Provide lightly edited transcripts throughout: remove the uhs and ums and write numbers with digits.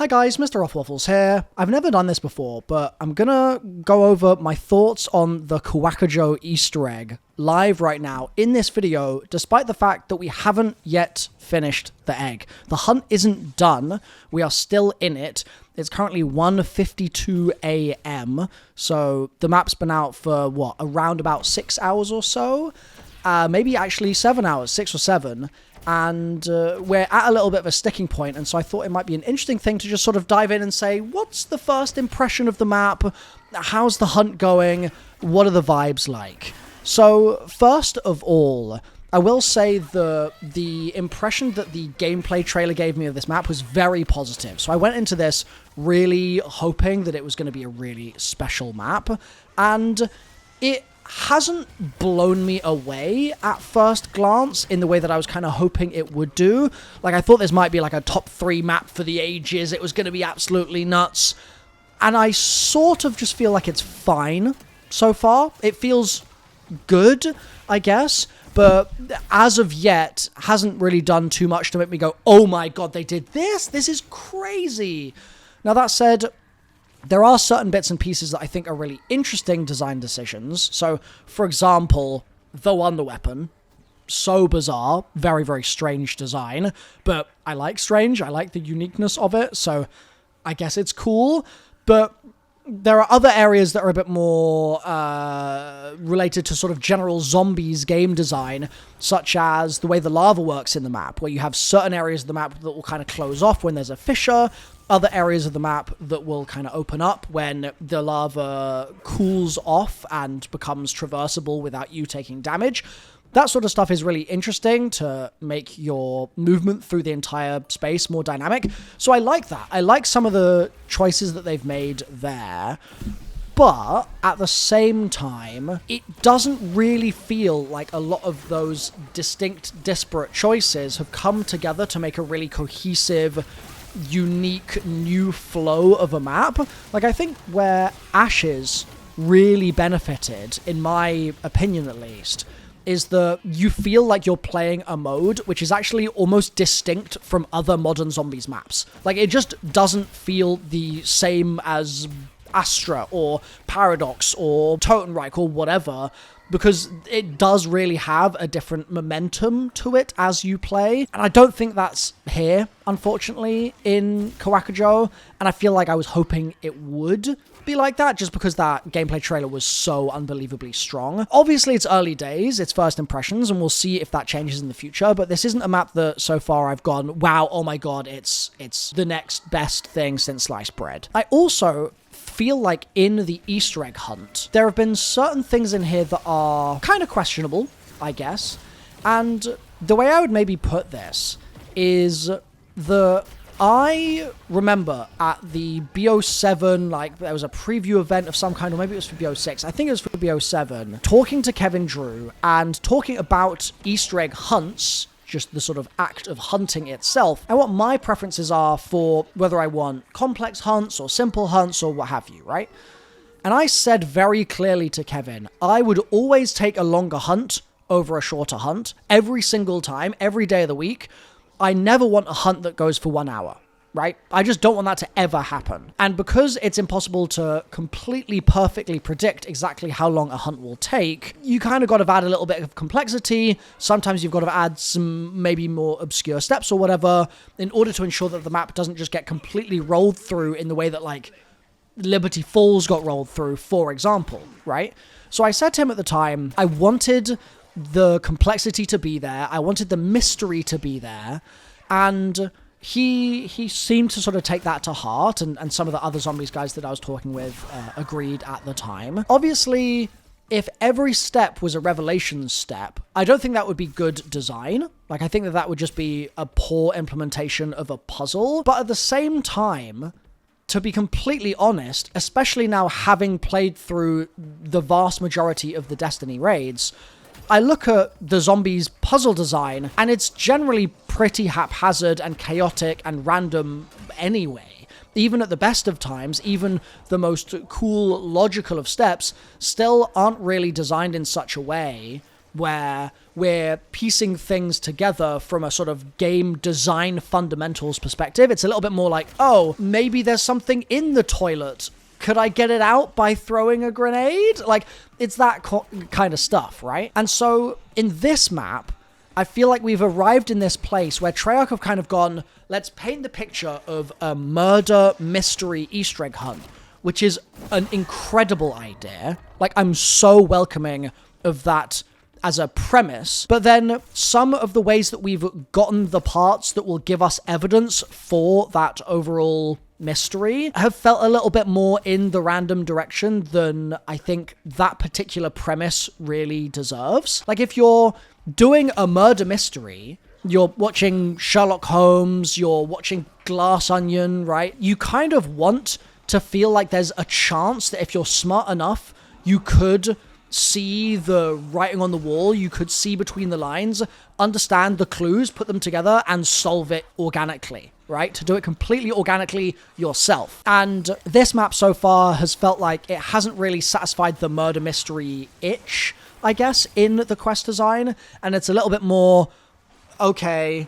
Hi guys, MrRoflWaffles here. I've never done this before, but I'm gonna go over my thoughts on the KOWAKUJO Easter egg live right now in this video, despite the fact that we haven't yet finished the egg. The hunt isn't done. We are still in it. It's currently 1:52 a.m. So the map's been out for, what, around about 6 hours or so? Maybe actually 7 hours, 6 or 7. And we're at a little bit of a sticking point, and so I thought it might be an interesting thing to just sort of dive in and say, what's the first impression of the map? How's the hunt going? What are the vibes like? So, first of all, I will say the impression that the gameplay trailer gave me of this map was very positive. So I went into this really hoping that it was going to be a really special map, and it hasn't blown me away at first glance in the way that I was kind of hoping it would do. Like, I thought this might be like a top 3 map for the ages. It was going to be absolutely nuts. And I sort of just feel like it's fine so far. It feels good, I guess. But as of yet, hasn't really done too much to make me go, oh my god, they did this? This is crazy. Now, that said, there are certain bits and pieces that I think are really interesting design decisions. So, for example, the wonder weapon. So bizarre. Very, very strange design. But I like strange. I like the uniqueness of it. So, I guess it's cool. But there are other areas that are a bit more related to sort of general zombies game design, such as the way the lava works in the map, where you have certain areas of the map that will kind of close off when there's a fissure, other areas of the map that will kind of open up when the lava cools off and becomes traversable without you taking damage. That sort of stuff is really interesting to make your movement through the entire space more dynamic. So I like that. I like some of the choices that they've made there. But at the same time, it doesn't really feel like a lot of those distinct, disparate choices have come together to make a really cohesive, unique, new flow of a map. Like, I think where Ashes really benefited, in my opinion at least, is that you feel like you're playing a mode which is actually almost distinct from other modern zombies maps. Like, it just doesn't feel the same as Astra or Paradox or Totenreich or whatever, because it does really have a different momentum to it as you play. And I don't think that's here, unfortunately, in KOWAKUJO, and I feel like I was hoping it would be like that, just because that gameplay trailer was so unbelievably strong. Obviously, it's early days, it's first impressions, and we'll see if that changes in the future, but this isn't a map that so far I've gone, wow, oh my god, it's the next best thing since sliced bread. I also feel like in the Easter egg hunt, there have been certain things in here that are kind of questionable, I guess, and the way I would maybe put this is I remember at the BO7, like, there was a preview event of some kind, or maybe it was for BO6, I think it was for BO7, talking to Kevin Drew and talking about Easter egg hunts, just the sort of act of hunting itself, and what my preferences are for whether I want complex hunts or simple hunts or what have you, right? And I said very clearly to Kevin, I would always take a longer hunt over a shorter hunt, every single time, every day of the week. I never want a hunt that goes for 1 hour, right? I just don't want that to ever happen. And because it's impossible to completely perfectly predict exactly how long a hunt will take, you kind of got to add a little bit of complexity. Sometimes you've got to add some maybe more obscure steps or whatever in order to ensure that the map doesn't just get completely rolled through in the way that, like, Liberty Falls got rolled through, for example, right? So I said to him at the time, I wanted the complexity to be there, I wanted the mystery to be there, and he seemed to sort of take that to heart, and some of the other zombies guys that I was talking with agreed at the time. Obviously, if every step was a revelation step, I don't think that would be good design. Like, I think that would just be a poor implementation of a puzzle. But at the same time, to be completely honest, especially now having played through the vast majority of the Destiny raids, I look at the zombies puzzle design, and it's generally pretty haphazard and chaotic and random anyway. Even at the best of times, even the most cool, logical of steps still aren't really designed in such a way where we're piecing things together from a sort of game design fundamentals perspective. It's a little bit more like, oh, maybe there's something in the toilet. Could I get it out by throwing a grenade? Like, it's that kind of stuff, right? And so in this map, I feel like we've arrived in this place where Treyarch have kind of gone, let's paint the picture of a murder mystery Easter egg hunt, which is an incredible idea. Like, I'm so welcoming of that as a premise, but then some of the ways that we've gotten the parts that will give us evidence for that overall mystery have felt a little bit more in the random direction than I think that particular premise really deserves. Like, if you're doing a murder mystery, you're watching Sherlock Holmes, you're watching Glass Onion, right? You kind of want to feel like there's a chance that if you're smart enough, you could see the writing on the wall, you could see between the lines, understand the clues, put them together, and solve it organically, right? To do it completely organically yourself. And this map so far has felt like it hasn't really satisfied the murder mystery itch, I guess, in the quest design, and it's a little bit more, okay,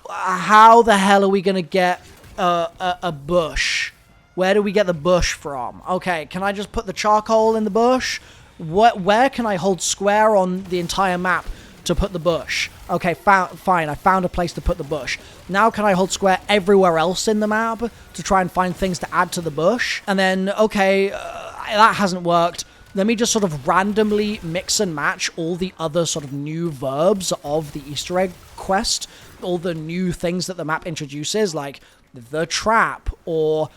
how the hell are we gonna get a bush? Where do we get the bush from? Okay, can I just put the charcoal in the bush? Where can I hold square on the entire map to put the bush? Okay, fine, I found a place to put the bush. Now can I hold square everywhere else in the map to try and find things to add to the bush? And then, okay, that hasn't worked. Let me just sort of randomly mix and match all the other sort of new verbs of the Easter egg quest, all the new things that the map introduces, like the trap, or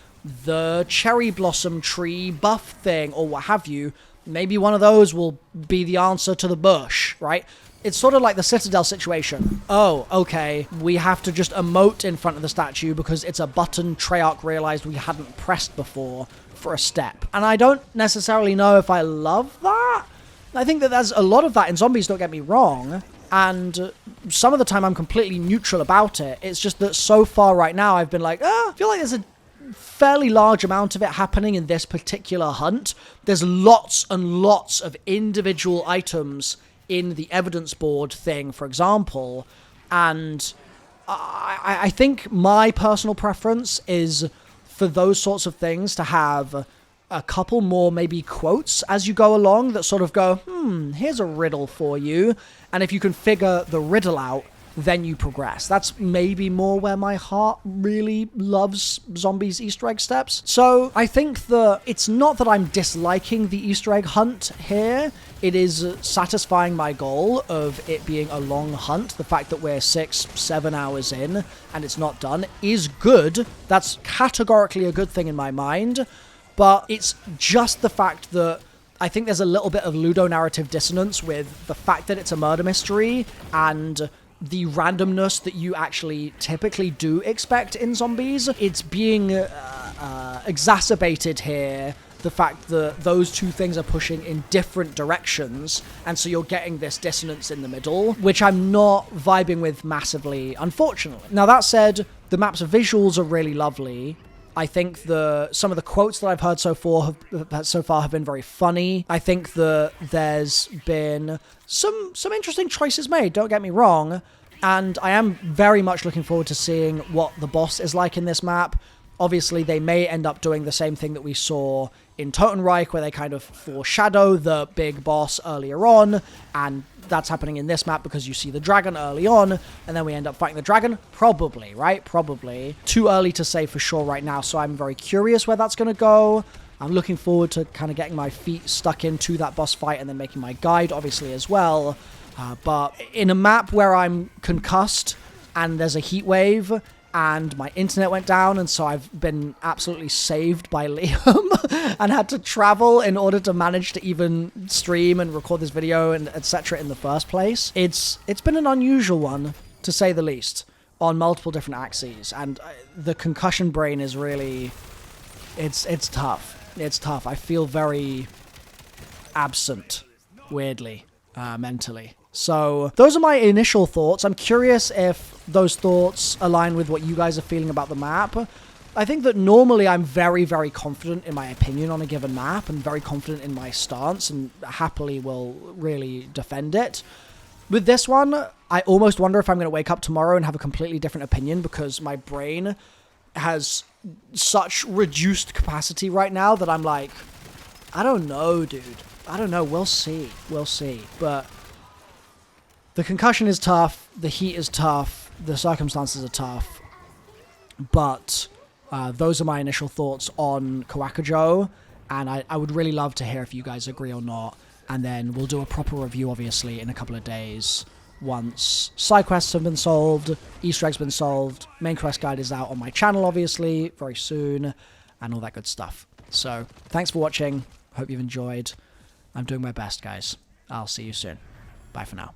the cherry blossom tree buff thing, or what have you. Maybe one of those will be the answer to the bush, right? It's sort of like the Citadel situation. Oh, okay, we have to just emote in front of the statue because it's a button Treyarch realized we hadn't pressed before for a step. And I don't necessarily know if I love that. I think that there's a lot of that in zombies, don't get me wrong. And some of the time I'm completely neutral about it. It's just that so far right now I've been like, I feel like there's a fairly large amount of it happening in this particular hunt. There's lots and lots of individual items in the evidence board thing, for example, and I think my personal preference is for those sorts of things to have a couple more maybe quotes as you go along that sort of go, here's a riddle for you, and if you can figure the riddle out, then you progress. That's maybe more where my heart really loves zombies Easter egg steps. So I think that it's not that I'm disliking the Easter egg hunt here. It is satisfying my goal of it being a long hunt. The fact that we're 6-7 hours in and it's not done is good. That's categorically a good thing in my mind. But it's just the fact that I think there's a little bit of ludonarrative dissonance with the fact that it's a murder mystery and the randomness that you actually typically do expect in zombies. It's being exacerbated here, the fact that those two things are pushing in different directions, and so you're getting this dissonance in the middle, which I'm not vibing with massively, unfortunately. Now, that said, the map's visuals are really lovely. I think some of the quotes that I've heard so far have been very funny. I think that there's been some interesting choices made, don't get me wrong, and I am very much looking forward to seeing what the boss is like in this map. Obviously, they may end up doing the same thing that we saw in Totenreich, where they kind of foreshadow the big boss earlier on, and that's happening in this map because you see the dragon early on, and then we end up fighting the dragon? Probably, right? Probably. Too early to say for sure right now, so I'm very curious where that's going to go. I'm looking forward to kind of getting my feet stuck into that boss fight and then making my guide, obviously, as well. But in a map where I'm concussed and there's a heat wave and my internet went down, and so I've been absolutely saved by Liam and had to travel in order to manage to even stream and record this video and etc. in the first place. It's been an unusual one, to say the least, on multiple different axes, and the concussion brain is really, it's tough. It's tough. I feel very absent, weirdly, mentally. So those are my initial thoughts. I'm curious if those thoughts align with what you guys are feeling about the map. I think that normally I'm very, very confident in my opinion on a given map and very confident in my stance and happily will really defend it. With this one, I almost wonder if I'm going to wake up tomorrow and have a completely different opinion, because my brain has such reduced capacity right now that I'm like, I don't know, dude. I don't know. We'll see. We'll see. But the concussion is tough. The heat is tough. The circumstances are tough. But those are my initial thoughts on KOWAKUJO. And I would really love to hear if you guys agree or not. And then we'll do a proper review, obviously, in a couple of days. Once side quests have been solved, Easter eggs been solved, main quest guide is out on my channel, obviously, very soon, and all that good stuff. So, thanks for watching. Hope you've enjoyed. I'm doing my best, guys. I'll see you soon. Bye for now.